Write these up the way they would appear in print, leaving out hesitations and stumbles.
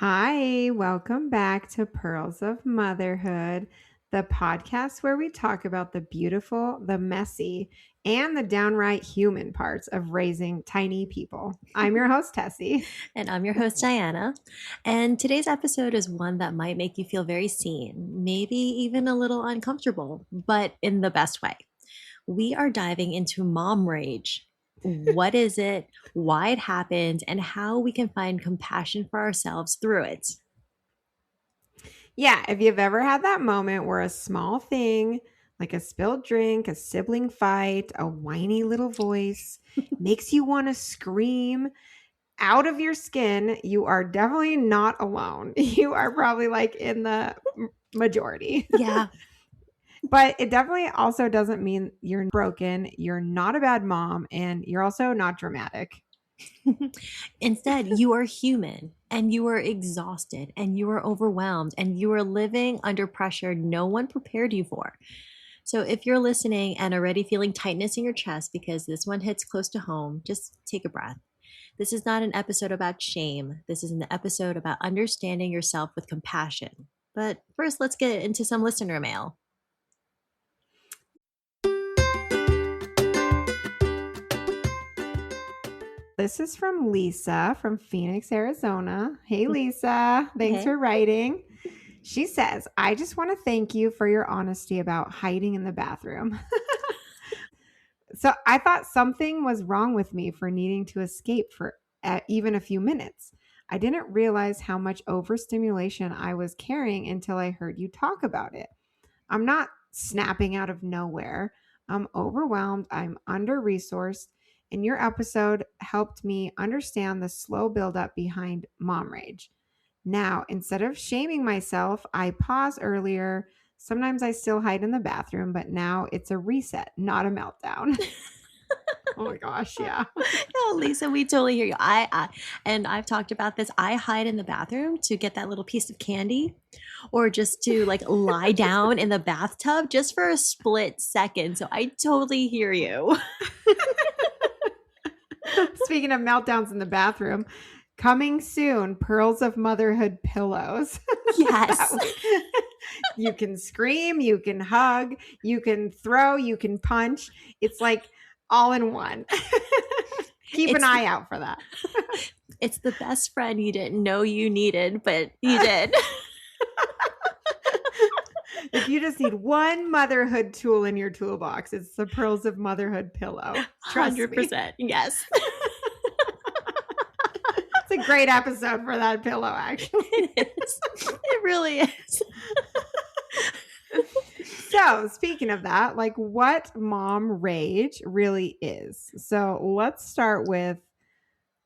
Hi, welcome back to Pearls of Motherhood, the podcast where we talk about the beautiful, the messy, and the downright human parts of raising tiny people. I'm your host, Tessie. And I'm your host, Diana. And today's episode is one that might make you feel very seen, maybe even a little uncomfortable, but in the best way. We are diving into mom rage. What is it, why it happened, and how we can find compassion for ourselves through it. Yeah, if you've ever had that moment where a small thing, like a spilled drink, a sibling fight, a whiny little voice, makes you want to scream out of your skin, you are definitely not alone. You are probably like in the majority. Yeah. But it definitely also doesn't mean you're broken, you're not a bad mom, and you're also not dramatic. Instead, you are human and you are exhausted and you are overwhelmed and you are living under pressure no one prepared you for. So, if you're listening and already feeling tightness in your chest because this one hits close to home, just take a breath. This is not an episode about shame. This is an episode about understanding yourself with compassion. But first, let's get into some listener mail. This is from Lisa from Phoenix, Arizona. Hey, Lisa. Thanks Okay. for writing. She says, I just want to thank you for your honesty about hiding in the bathroom. So I thought something was wrong with me for needing to escape for even a few minutes. I didn't realize how much overstimulation I was carrying until I heard you talk about it. I'm not snapping out of nowhere. I'm overwhelmed. I'm under resourced. And your episode helped me understand the slow buildup behind mom rage. Now, instead of shaming myself, I pause earlier. Sometimes I still hide in the bathroom, but now it's a reset, not a meltdown. Oh my gosh, yeah. No, Lisa, we totally hear you. And I've talked about this. I hide in the bathroom to get that little piece of candy, or just to like lie down in the bathtub just for a split second. So I totally hear you. Speaking of meltdowns in the bathroom, coming soon, Pearls of Motherhood pillows. Yes. You can scream, you can hug, you can throw, you can punch. It's like all in one. Keep an eye out for that. It's the best friend you didn't know you needed, but you did. If you just need one motherhood tool in your toolbox, it's the Pearls of Motherhood pillow. Trust 100%. me. Yes. It's a great episode for that pillow, actually. It is. It really is. So, speaking of that, like what mom rage really is. So, let's start with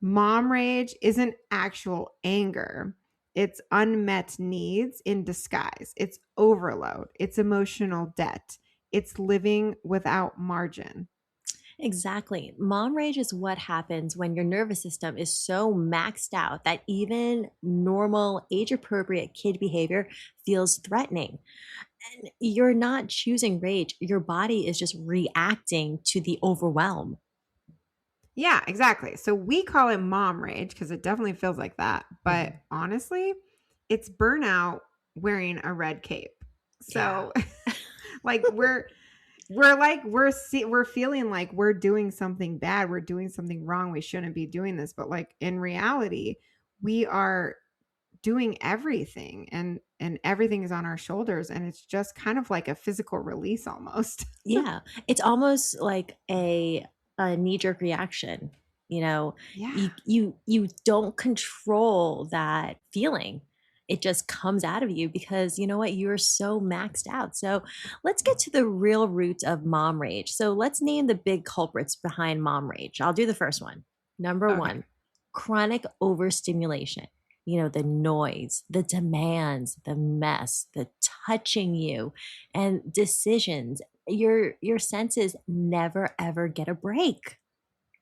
mom rage isn't actual anger. It's unmet needs in disguise. It's overload. It's emotional debt. It's living without margin. Exactly. Mom rage is what happens when your nervous system is so maxed out that even normal, age appropriate kid behavior feels threatening. And you're not choosing rage, your body is just reacting to the overwhelm. Yeah, exactly. So we call it mom rage because it definitely feels like that. But Mhm. honestly, it's burnout wearing a red cape. Yeah. So like we're feeling like we're doing something bad, we're doing something wrong, we shouldn't be doing this, but like in reality, we are doing everything and everything is on our shoulders and it's just kind of like a physical release almost. Yeah. It's almost like a knee-jerk reaction. You know, Yeah. you don't control that feeling. It just comes out of you because you know what? You're so maxed out. So let's get to the real root of mom rage. So let's name the big culprits behind mom rage. I'll do the first one. Number Okay. one, chronic overstimulation. You know, the noise, the demands, the mess, the touching you, and decisions. Your senses never ever get a break.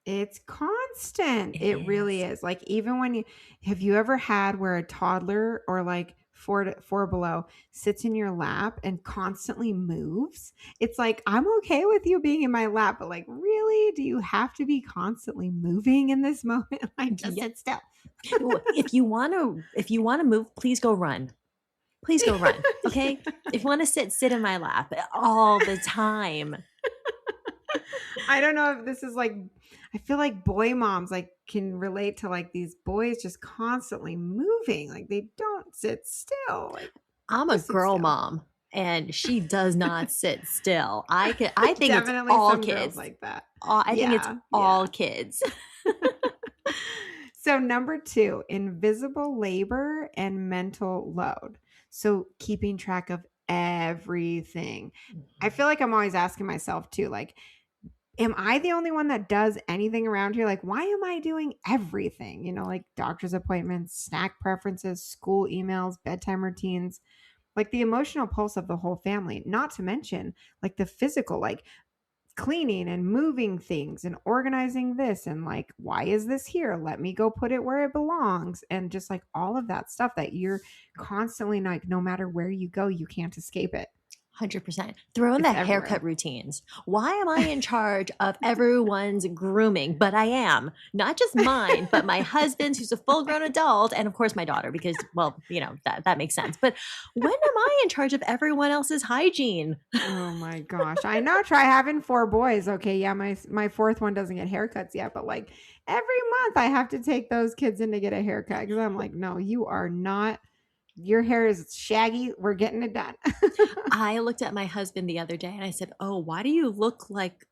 It's constant. It It really is. is. Like even when you have you ever had where a toddler or like four below, sits in your lap and constantly moves, it's like, I'm okay with you being in my lap, but like, really? Do you have to be constantly moving in this moment? Like, just Yeah. sit still. If you want to move, please go run. Please go run. Okay. If you want to sit in my lap all the time. I don't know if this is like, I feel like boy moms like can relate to like these boys just constantly moving. Like they don't sit still. Like I'm a just sit girl still. mom and she does not sit still. I think it's Definitely all some girls kids. like that. I think it's Yeah. all Yeah. kids. So number 2, invisible labor and mental load. So keeping track of everything. I feel like I'm always asking myself too, like, am I the only one that does anything around here? Like, why am I doing everything? Like doctor's appointments, snack preferences, school emails, bedtime routines, like the emotional pulse of the whole family, not to mention like the physical, like cleaning and moving things and organizing this. And like, why is this here? Let me go put it where it belongs. And just like all of that stuff that you're constantly like, no matter where you go, you can't escape it. 100%. Throw in It's the everywhere. haircut routines. Why am I in charge of everyone's grooming? But I am. Not just mine, but my husband's, who's a full grown adult, and of course my daughter, because, well, that makes sense. But when am I in charge of everyone else's hygiene? Oh my gosh. I know. Try having 4 boys. Okay, yeah, my fourth one doesn't get haircuts yet, but like every month I have to take those kids in to get a haircut cuz I'm like, "No, you are not, your hair is shaggy. We're getting it done." I looked at my husband the other day and I said, "Oh, why do you look like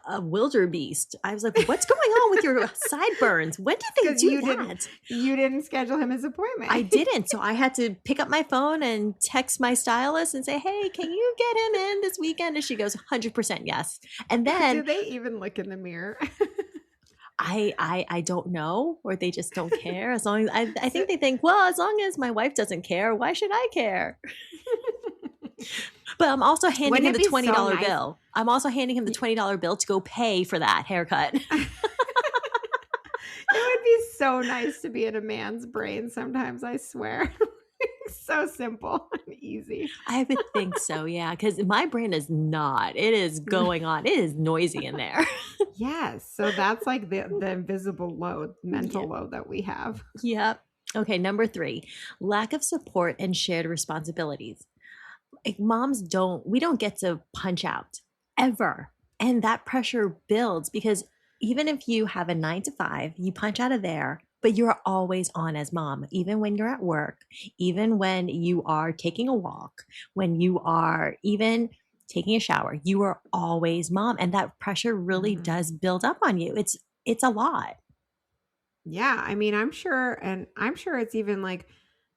a wildebeest?" I was like, "What's going on with your sideburns? When did they Cuz do that?" you didn't schedule him his I appointment. didn't. So I had to pick up my phone and text my stylist and say, "Hey, can you get him in this weekend?" And she goes, 100% yes. And Do then they even look in the mirror? I don't know, or they just don't care. As long as I So think they think, well, as long as my wife doesn't care, why should I care? But I'm also handing wouldn't him it the be $20 so nice? bill. I'm also handing him the $20 bill to go pay for that haircut. It would be so nice to be in a man's brain sometimes, I swear. So simple and easy. I would think so, yeah, because my brain is not. It is going on. It is noisy in there. Yes. So that's like the invisible load, Yeah. mental load that we have. Yep. Okay, number 3, lack of support and shared responsibilities. Like we don't get to punch out ever. And that pressure builds because even if you have a 9 to 5, you punch out of there, but you're always on as mom, even when you're at work, even when you are taking a walk, when you are even taking a shower, you are always mom. And that pressure really Mhm. does build up on you. It's a lot. Yeah, I mean, I'm sure it's even like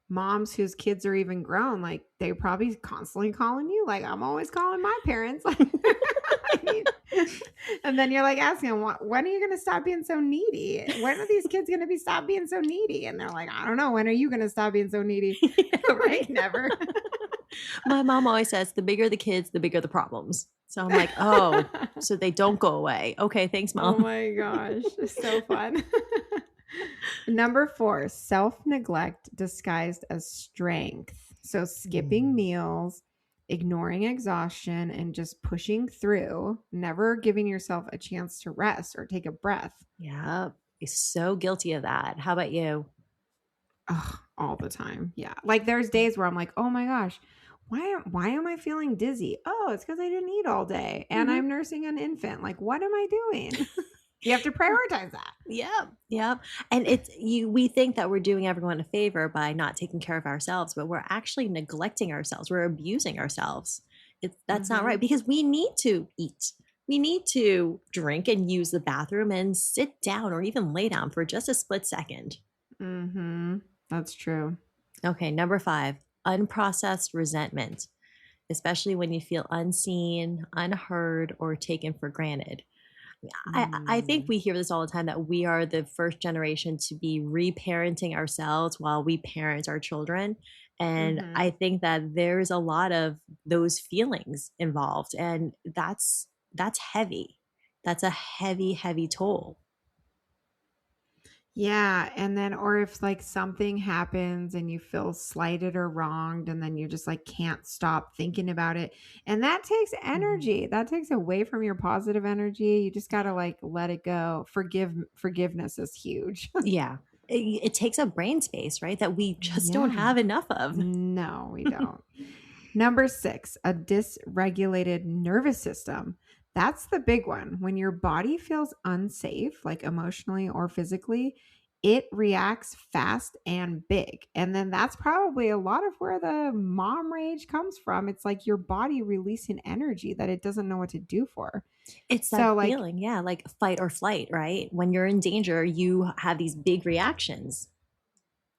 moms whose kids are even grown, like they probably constantly calling you. Like I'm always calling my parents. Like, I mean, and then you're like asking them, when are you going to stop being so needy? When are these kids going to be stop being so needy? And they're like, I don't know. When are you going to stop being so needy? Right. Like never. My mom always says the bigger the kids, the bigger the problems. So I'm like, oh, so they don't go away. Okay, thanks, Oh mom. my gosh, it's so fun. Number 4, self neglect disguised as strength. So skipping Mm. meals, ignoring exhaustion, and just pushing through, never giving yourself a chance to rest or take a breath. Yeah, he's so guilty of that. How about you? Ugh, all the time. Yeah. Like there's days where I'm like, oh my gosh, why am I feeling dizzy? Oh, it's because I didn't eat all day and Hmm. I'm nursing an infant. Like, what am I doing? You have to prioritize that. Yeah, yeah. And it's you. We think that we're doing everyone a favor by not taking care of ourselves, but we're actually neglecting ourselves. We're abusing ourselves. That's not right Mm-hmm. because we need to eat. We need to drink and use the bathroom and sit down or even lay down for just a split second. Mm-hmm. That's true. Okay, number 5, unprocessed resentment, especially when you feel unseen, unheard, or taken for granted. I think Mm. we hear this all the time that we are the first generation to be reparenting ourselves while we parent our children. And I Mhm. think that there's a lot of those feelings involved. And that's heavy. That's a heavy, heavy toll. Yeah, and then or if like something happens and you feel slighted or wronged and then you just like can't stop thinking about it. And that takes Mhm. energy. That takes away from your positive energy. You just got to like let it go. Forgiveness is huge. Yeah. It takes up brain space, right? That we just don't Yeah. have enough of. No, we don't. Number 6, a dysregulated nervous system. That's the big one. When your body feels unsafe, like emotionally or physically, it reacts fast and big. And then that's probably a lot of where the mom rage comes from. It's like your body releasing energy that it doesn't know what to do for. It's that So, like, feeling, yeah, like fight or flight, right? When you're in danger, you have these big reactions.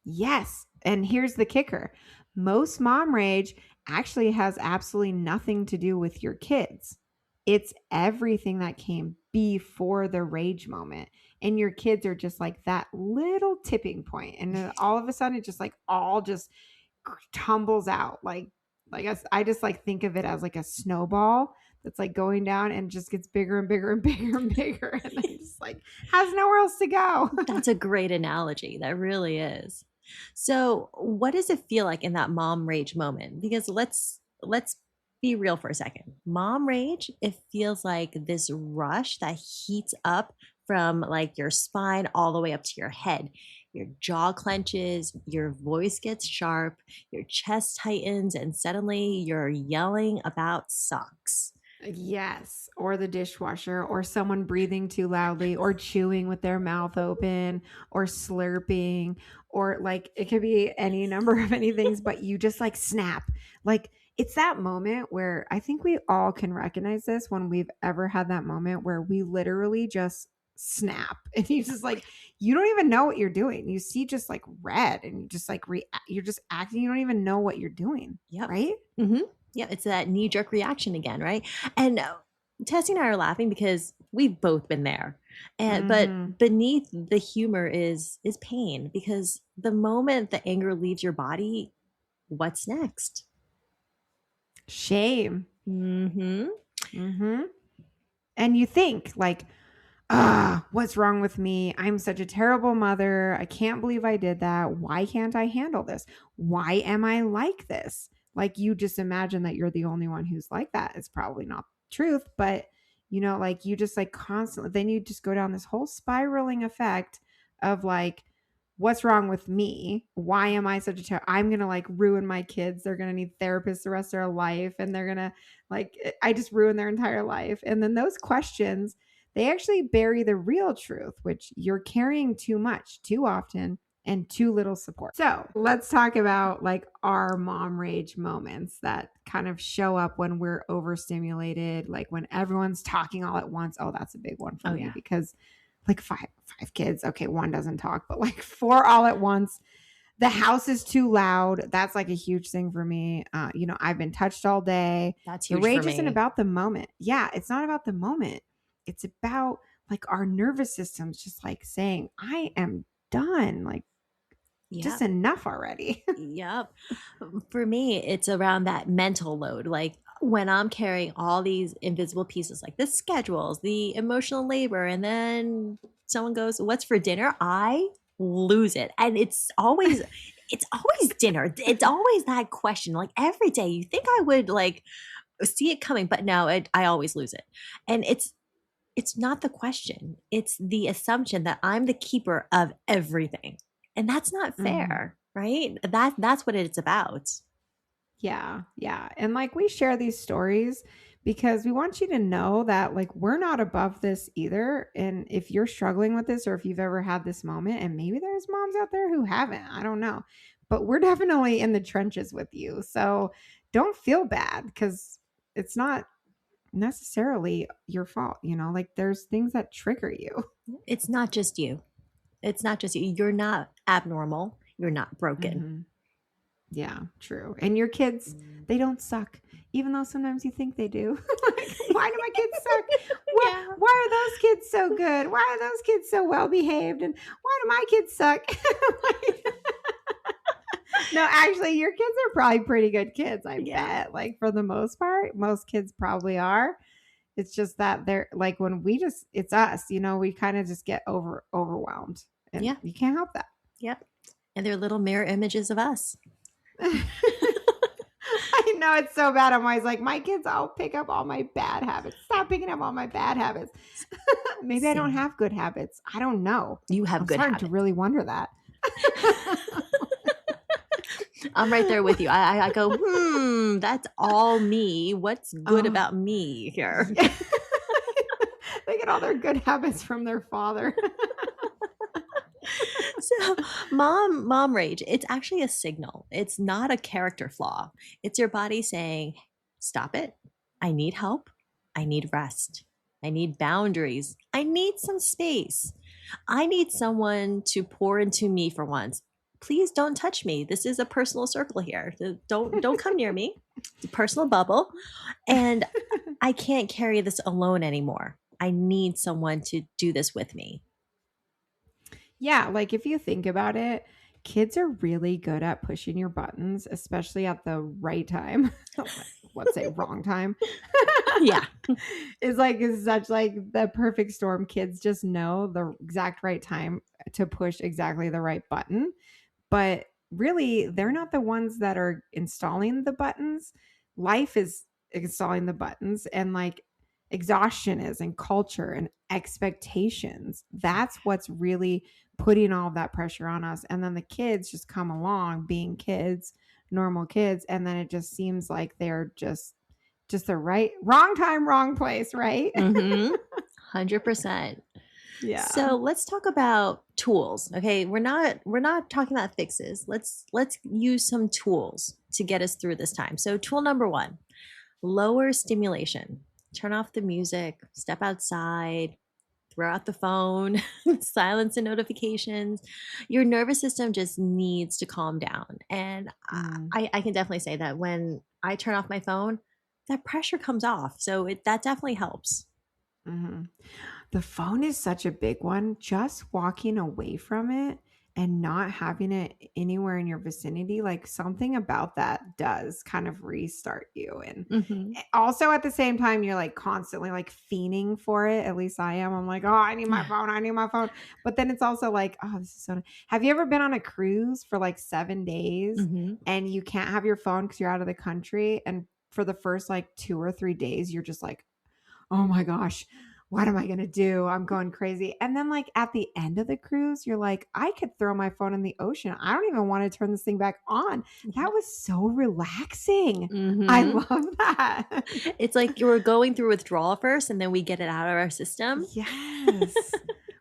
yes. And here's the kicker, most mom rage actually has absolutely nothing to do with your kids. It's everything that came before the rage moment. And your kids are just like that little tipping point. And then all of a sudden, it just like all just tumbles out. I just like think of it as like a snowball that's like going down and just gets bigger and bigger and bigger and bigger. And then just like has nowhere else to go. That's a great analogy. That really is. So, what does it feel like in that mom rage moment? Because let's be real for a second. Mom rage, it feels like this rush that heats up from like your spine all the way up to your head. Your jaw clenches, your voice gets sharp, your chest tightens, and suddenly you're yelling about socks. Yes, or the dishwasher, or someone breathing too loudly, or chewing with their mouth open, or slurping, or like it could be any number of any things, but you just like snap. Like it's that moment where I think we all can recognize this when we've ever had that moment where we literally just snap and you just like you don't even know what you're doing. You see just like red and you just like you're just acting, you don't even know what you're doing, Yep. right? Hmm. Yeah, it's that knee jerk reaction again, right? And Tessie and I are laughing because we've both been there. And but Mhm. beneath the humor is pain because the moment the anger leaves your body, what's next? Shame. Mm-hmm. Mhm. And you think like, what's wrong with me? I'm such a terrible mother. I can't believe I did that. Why can't I handle this? Why am I like this? Like you just imagine that you're the only one who's like that. It's probably not truth, but like you just like constantly, then you just go down this whole spiraling effect of like, what's wrong with me? Why am I such a I'm going to like ruin my kids. They're going to need therapists the rest of their life. And they're going to like, I just ruined their entire life. And then those questions, they actually bury the real truth, which you're carrying too much, too often, and too little support. So let's talk about like our mom rage moments that kind of show up when we're overstimulated, like when everyone's talking all at once. Oh, that's a big one for Oh me yeah. because like five kids. Okay, one doesn't talk, but like four all at once. The house is too loud. That's like a huge thing for me. I've been touched all day. That's The huge for rage isn't me. about the moment. Yeah, it's not about the moment. It's about like our nervous system's just like saying, I am done. Like, just Yeah. enough already. Yep. For me, it's around that mental load. Like when I'm carrying all these invisible pieces, like the schedules, the emotional labor, and then someone goes, "What's for dinner?" I lose it. And it's always dinner. It's always that question. Like every day, you think I would like see it coming, but no, I always lose it. And it's not the question. It's the assumption that I'm the keeper of everything. And that's not Mhm. fair, right? That's what it's about. Yeah, yeah. And like we share these stories because we want you to know that like we're not above this either. And if you're struggling with this or if you've ever had this moment, and maybe there's moms out there who haven't, I don't know, but we're definitely in the trenches with you. So don't feel bad because it's not necessarily your fault. Like there's things that trigger you. It's not just you. It's not just you. You're not abnormal. You're not broken. Mhm. Yeah, true. And your kids, they don't suck, even though sometimes you think they do. Like, why do my kids suck? Why, Yeah. why are those kids so good? Why are those kids so well behaved? And why do my kids suck? Like, no, actually, your kids are probably pretty good kids, I Yeah. bet. Like, for the most part, most kids probably are. It's just that they're like when it's us, we kind of just get overwhelmed And Yeah. you can't help that. Yep. And they're little mirror images of us. I know it's so bad. I'm always like, my kids all pick up all my bad habits. Stop picking up all my bad habits. Maybe I don't Same. have good habits. I don't know. You have I'm good starting to habits. really wonder that. I'm right there with you. I go, that's all me. What's good Oh. about me here? Yeah. They get all their good habits from their father. So mom rage, it's actually a signal. It's not a character flaw. It's your body saying, stop it. I need help. I need rest. I need boundaries. I need some space. I need someone to pour into me for once. Please don't touch me. This is a personal circle here. Don't come near me. It's a personal bubble. And I can't carry this alone anymore. I need someone to do this with me. Yeah, like if you think about it, kids are really good at pushing your buttons, especially at the right time. Let's say wrong time. Yeah. It's such like the perfect storm. Kids just know the exact right time to push exactly the right button. But really, they're not the ones that are installing the buttons. Life is installing the buttons, and like exhaustion is, and culture and expectations. That's what's really putting all of that pressure on us. And then the kids just come along being kids, normal kids, and then it just seems like they're just the wrong time, wrong place, right? 100%. Yeah. So let's talk about tools. Okay. We're not talking about fixes. Let's use some tools to get us through this time. So tool number 1, lower stimulation. Turn off the music, step outside, throw out the phone, silence the notifications. Your nervous system just needs to calm down. And I can definitely say that when I turn off my phone, that pressure comes off. So that definitely helps. Mm-hmm. The phone is such a big one. Just walking away from it and not having it anywhere in your vicinity, like something about that does kind of restart you. And also at the same time, you're like constantly like fiending for it. At least I am. I'm like, oh, I need my phone. I need my phone. But then it's also like, oh, this is so nice. Have you ever been on a cruise for like 7 days and you can't have your phone because you're out of the country? And for the first like 2 or 3 days, you're just like, oh my gosh, what am I going to do? I'm going crazy. And then like at the end of the cruise, you're like, I could throw my phone in the ocean. I don't even want to turn this thing back on. That was so relaxing. I love that. It's like you were going through withdrawal first and then we get it out of our system. Yes.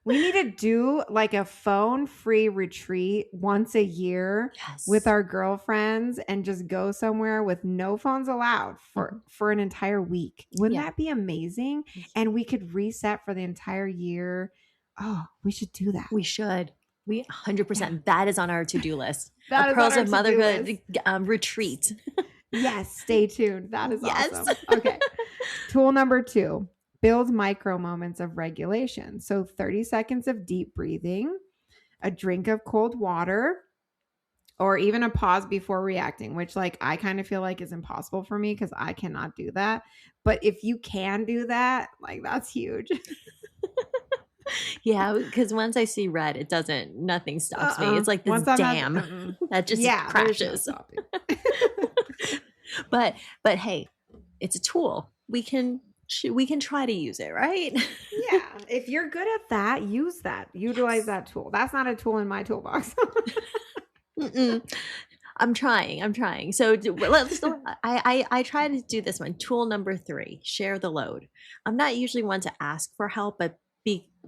We need to do like a phone-free retreat once a year with our girlfriends and just go somewhere with no phones allowed for an entire week. Wouldn't that be amazing? And we could reset for the entire year. Oh, we should do that. We should. We 100%. That is on our to-do list. That a Pearls of Motherhood retreat. Yes, stay tuned. That is awesome. Okay. Tool number 2. Build micro moments of regulation. So 30 seconds of deep breathing, a drink of cold water, or even a pause before reacting, which like I kind of feel like is impossible for me because I cannot do that. But if you can do that, like that's huge. Yeah, because once I see red, nothing stops me. It's like this dam that just crashes. No but hey, it's a tool. We can try to use it, right? Yeah. If you're good at that, use that. Utilize that tool. That's not a tool in my toolbox. I'm trying. So I try to do this one. Tool number 3, share the load. I'm not usually one to ask for help, but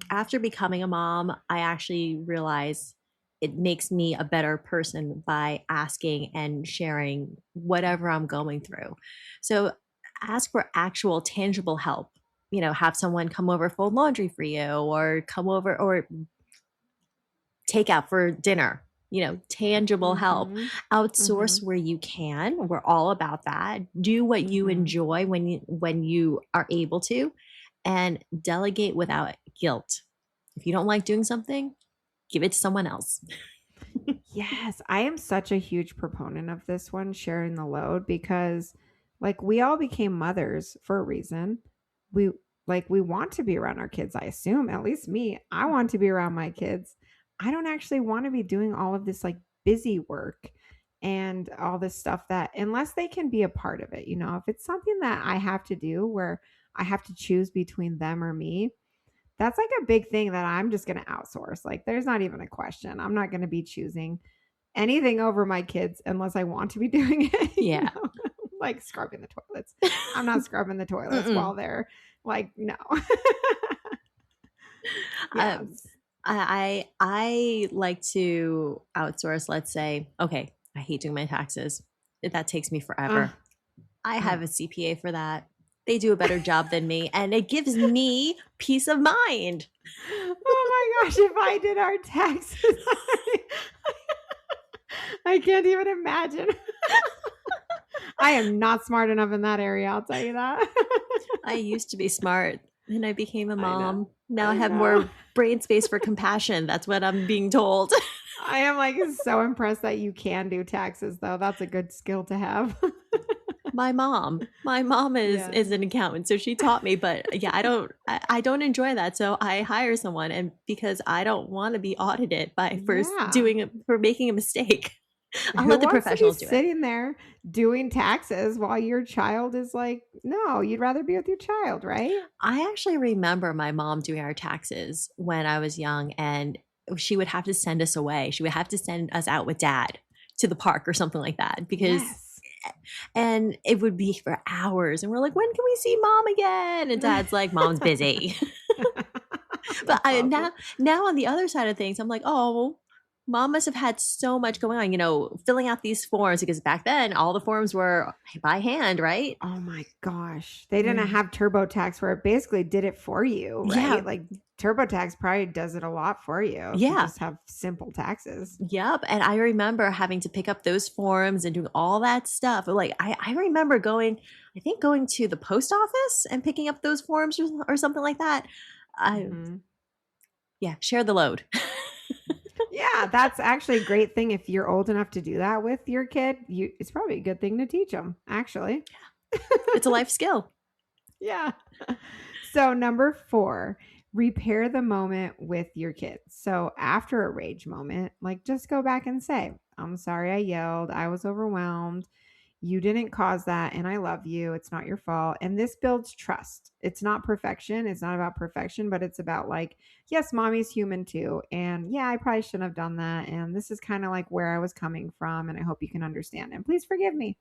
after becoming a mom, I actually realize it makes me a better person by asking and sharing whatever I'm going through. So ask for actual tangible help. Have someone come over, fold laundry for you, or come over or take out for dinner. Tangible help. Outsource where you can. We're all about that. Do what you enjoy when you are able to, and delegate without guilt. If you don't like doing something, give it to someone else. Yes, I am such a huge proponent of this one, sharing the load, because like we all became mothers for a reason. We want to be around our kids, I assume. At least me. I want to be around my kids. I don't actually want to be doing all of this like busy work and all this stuff that unless they can be a part of it, if it's something that I have to do where I have to choose between them or me, that's like a big thing that I'm just going to outsource. Like there's not even a question. I'm not going to be choosing anything over my kids unless I want to be doing it. Yeah. Like scrubbing the toilets. I'm not scrubbing the toilets while they're like, no. Yes. I like to outsource, let's say, okay, I hate doing my taxes. That takes me forever. I have a CPA for that. They do a better job than me, and it gives me peace of mind. Oh my gosh, if I did our taxes, I can't even imagine. I am not smart enough in that area, I'll tell you that. I used to be smart, and I became a mom. Now I have more brain space for compassion. That's what I'm being told. I am like so impressed that you can do taxes, though. That's a good skill to have. My mom is an accountant, so she taught me. But yeah, I don't enjoy that, so I hire someone, and because I don't want to be audited for making a mistake, I'll let the professionals do it. Sitting there doing taxes while your child is like, no, you'd rather be with your child, right? I actually remember my mom doing our taxes when I was young, and she would have to send us away. She would have to send us out with dad to the park or something like that because. Yes. And it would be for hours. And we're like, when can we see mom again? And dad's like, mom's busy. But now on the other side of things, I'm like, oh, mom must have had so much going on, filling out these forms, because back then all the forms were by hand, right? Oh my gosh. They didn't have TurboTax where it basically did it for you, right? Yeah. Like TurboTax probably does it a lot for you. Yeah. You just have simple taxes. Yep. And I remember having to pick up those forms and doing all that stuff. Like I remember going to the post office and picking up those forms or something like that. Yeah, share the load. Yeah, that's actually a great thing. If you're old enough to do that with your kid, it's probably a good thing to teach them, actually. Yeah. It's a life skill. Yeah. So number 4, repair the moment with your kids. So after a rage moment, like just go back and say, I'm sorry I yelled. I was overwhelmed. You didn't cause that, and I love you. It's not your fault. And this builds trust. It's not perfection. It's not about perfection, but it's about like, yes, mommy's human too. And yeah, I probably shouldn't have done that. And this is kind of like where I was coming from. And I hope you can understand. And please forgive me.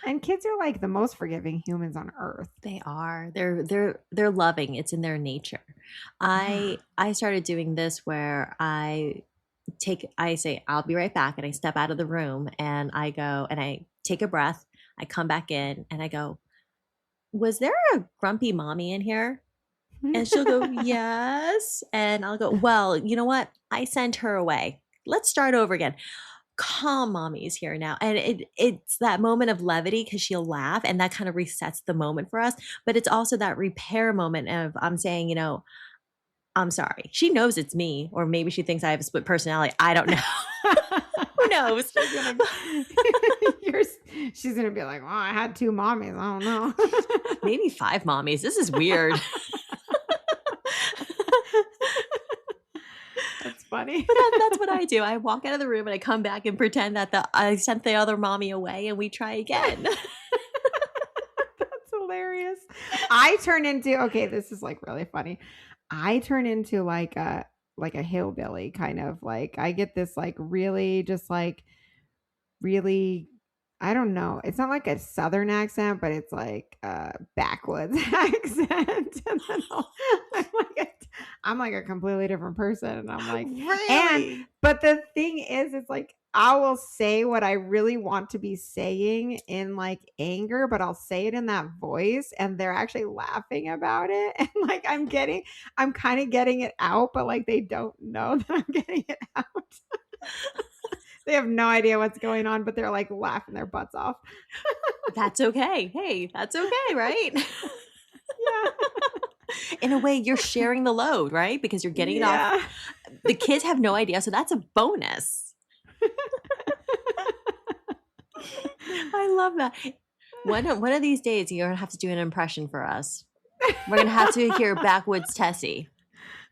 And kids are like the most forgiving humans on earth. They are. They're loving. It's in their nature. I started doing this where I say, I'll be right back. And I step out of the room and I go and I take a breath. I come back in and I go, was there a grumpy mommy in here? And she'll go, yes. And I'll go, well, you know what? I sent her away. Let's start over again. Calm mommy's here now. And it's that moment of levity because she'll laugh and that kind of resets the moment for us. But it's also that repair moment of I'm saying, I'm sorry. She knows it's me, or maybe she thinks I have a split personality. I don't know. Who knows? She's gonna be like, well, I had 2 mommies. I don't know. Maybe 5 mommies. This is weird. That's funny. But that's what I do. I walk out of the room and I come back and pretend that I sent the other mommy away and we try again. That's hilarious. I turn into, okay, this is like really funny. I turn into like a hillbilly kind of like, I get this like really just like really, I don't know. It's not like a Southern accent, but it's like a backwoods accent. And then I'm like a completely different person. And I'm like, really? But the thing is, it's like, I will say what I really want to be saying in like anger, but I'll say it in that voice and they're actually laughing about it. And like, I'm kind of getting it out, but like, they don't know that I'm getting it out. They have no idea what's going on, but they're like laughing their butts off. That's okay. Hey, that's okay, right? Yeah. In a way, you're sharing the load, right? Because you're getting it off. The kids have no idea. So that's a bonus. I love that. One of these days, you're going to have to do an impression for us. We're going to have to hear backwoods Tessie.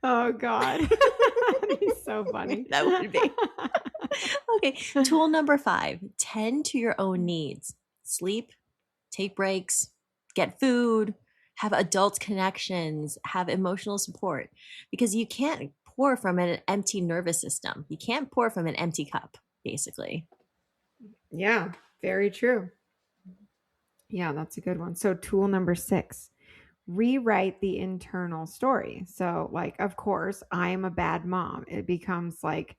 Oh, God. That'd be so funny. That would be. Okay, tool number 5, tend to your own needs. Sleep, take breaks, get food, have adult connections, have emotional support, because you can't pour from an empty nervous system. You can't pour from an empty cup, basically. Yeah, very true. Yeah, that's a good one. So, tool number 6, rewrite the internal story. So, like, of course, I am a bad mom. It becomes like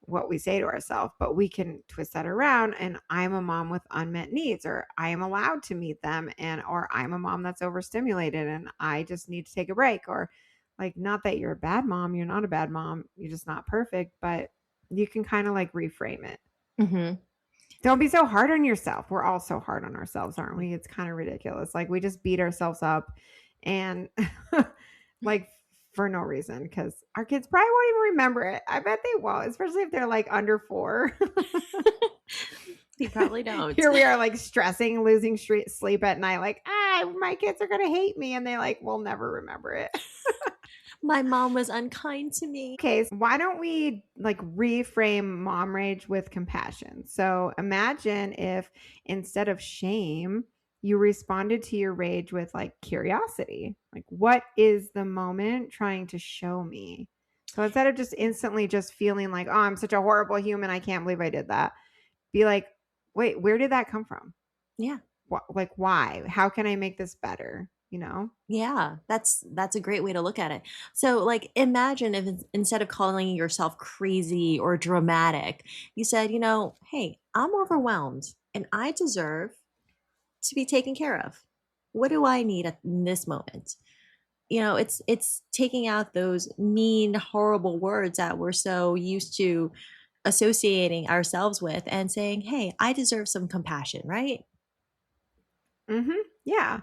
what we say to ourselves, but we can twist that around and I'm a mom with unmet needs, or I am allowed to meet them, and or I'm a mom that's overstimulated and I just need to take a break, or like, not that you're a bad mom, you're not a bad mom, you're just not perfect, but you can kind of like reframe it. Mm-hmm. Don't be so hard on yourself. We're all so hard on ourselves, aren't we? It's kind of ridiculous. Like, we just beat ourselves up and like for no reason, because our kids probably won't even remember it. I bet they won't, especially if they're like under 4. They probably don't. Here we are, like stressing, losing sleep at night, like, my kids are going to hate me. And they like will never remember it. My mom was unkind to me. Okay, so why don't we like reframe mom rage with compassion? So imagine if instead of shame, you responded to your rage with like curiosity. Like, what is the moment trying to show me? So instead of just instantly just feeling like, oh, I'm such a horrible human, I can't believe I did that, be like, wait, where did that come from? Yeah. Like, why? How can I make this better? You know? Yeah, that's a great way to look at it. So like imagine if instead of calling yourself crazy or dramatic, you said, hey, I'm overwhelmed and I deserve to be taken care of. What do I need in this moment? It's taking out those mean, horrible words that we're so used to associating ourselves with and saying, hey, I deserve some compassion, right? Mm-hmm. Yeah.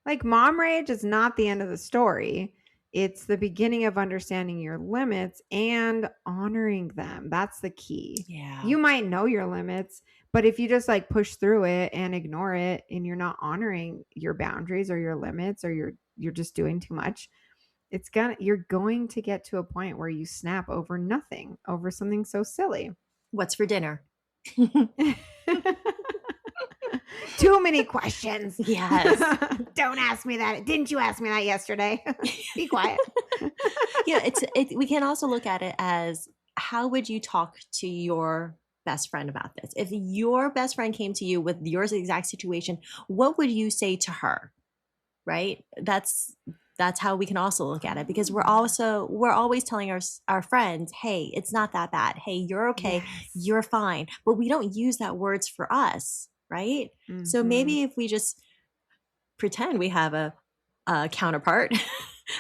Like, mom rage is not the end of the story. It's the beginning of understanding your limits and honoring them. That's the key. Yeah. You might know your limits, but if you just like push through it and ignore it and you're not honoring your boundaries or your limits, or you're just doing too much, you're going to get to a point where you snap over nothing, over something so silly. What's for dinner? Too many questions. Yes. Don't ask me that. Didn't you ask me that yesterday? Be quiet. Yeah, we can also look at it as, how would you talk to your best friend about this? If your best friend came to you with your exact situation, what would you say to her? Right? That's how we can also look at it, because we're always telling our friends, hey, it's not that bad. Hey, you're okay. Yes. You're fine. But we don't use that words for us. Right? Mm-hmm. So maybe if we just pretend we have a counterpart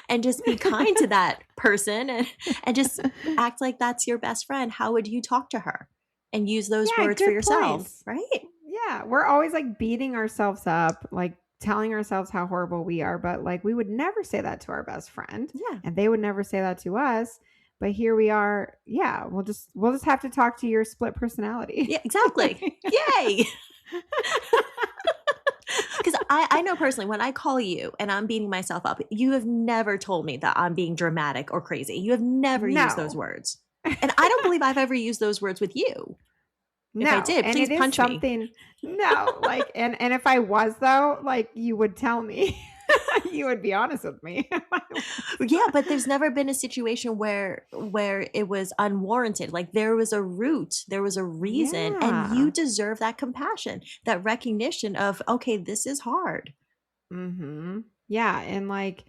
and just be kind to that person and just act like that's your best friend, how would you talk to her? And use those words for yourself, points. Right? Yeah. We're always like beating ourselves up, like telling ourselves how horrible we are, but like we would never say that to our best friend. Yeah. And they would never say that to us. But here we are. Yeah. We'll just have to talk to your split personality. Yeah, exactly. Yay. Because I know personally, when I call you and I'm beating myself up, you have never told me that I'm being dramatic or crazy. You have never used those words. And I don't believe I've ever used those words with you. No, if I did, please punch me. No, like, and if I was though, like, you would tell me. You would be honest with me. Yeah, but there's never been a situation where it was unwarranted. Like, there was a root, there was a reason, and you deserve that compassion, that recognition of, okay, this is hard. Mm-hmm. Yeah, and like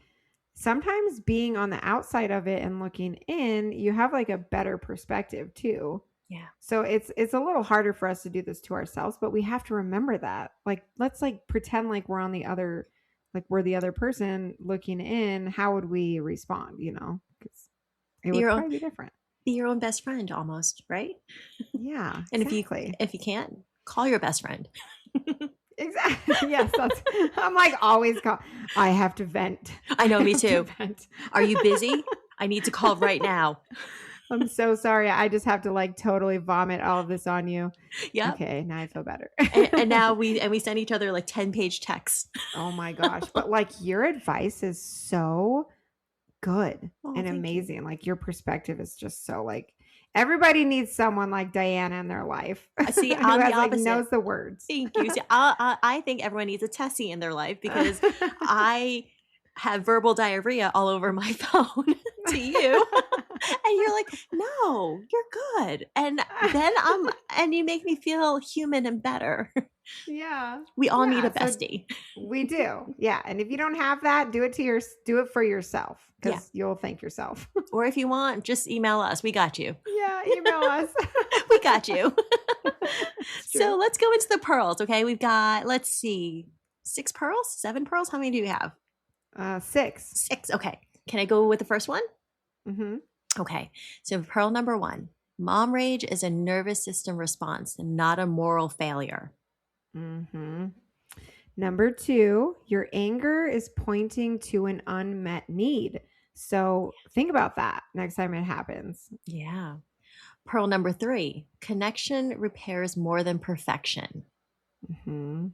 sometimes being on the outside of it and looking in, you have like a better perspective too. Yeah. So it's a little harder for us to do this to ourselves, but we have to remember that. Like, let's like pretend like we're on the other. Like, we're the other person looking in. How would we respond? Because it would probably be different. Be your own best friend, almost, right? Yeah, and exactly. if you can't, call your best friend. Exactly. Yes, I'm like always call. I have to vent. I know, me too. Are you busy? I need to call right now. I'm so sorry. I just have to like totally vomit all of this on you. Yeah. Okay. Now I feel better. and now we send each other like 10-page texts. Oh my gosh. But like, your advice is so good Oh, and thank you. amazing. Like your perspective is just so like everybody needs someone like Diana in their life See, who I'm the has like opposite. knows the words. Thank you. See, I think everyone needs a Tessie in their life because I have verbal diarrhea all over my phone to you. And you're like, no, you're good. And you make me feel human and better. Yeah. We all need Yeah. a So bestie. we do. Yeah. And if you don't have that, do it for yourself Yeah. because you'll thank yourself. Or if you want, just email us. We got you. Yeah. Email us. We got you. It's So true. let's go into the pearls. Okay. We've got, let's see, 6 pearls, 7 pearls. How many do you have? 6. 6. Okay. Can I go with the first one? Mm-hmm. Okay. So pearl number 1, mom rage is a nervous system response, not a moral failure. Mm-hmm. Number 2, your anger is pointing to an unmet need. So think about that next time it happens. Yeah. Pearl number 3, connection repairs more than perfection. Mm-hmm.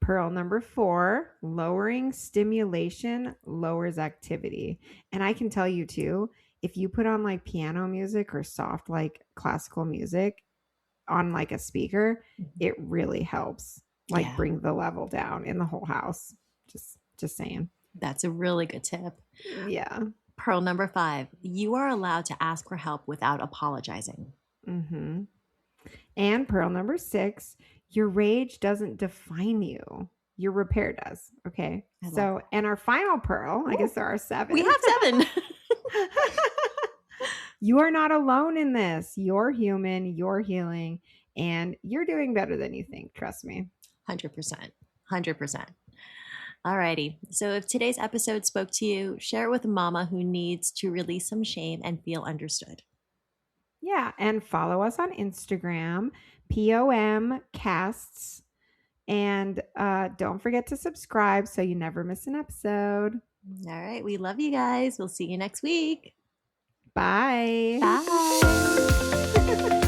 Pearl number 4, lowering stimulation lowers activity. And I can tell you too, if you put on like piano music or soft like classical music on like a speaker, it really helps like Yeah. bring the level down in the whole house. Just saying. That's a really good tip. Yeah. Pearl number 5, you are allowed to ask for help without apologizing. Mm-hmm. And pearl number 6, your rage doesn't define you. Your repair does. Okay. So, and our final pearl, I guess there are 7. We have 7. You are not alone in this. You're human, you're healing, and you're doing better than you think. Trust me. 100%. 100%. Alrighty. So if today's episode spoke to you, share it with a mama who needs to release some shame and feel understood. Yeah. And follow us on Instagram, POMcasts. And don't forget to subscribe so you never miss an episode. All right. We love you guys. We'll see you next week. Bye. Bye.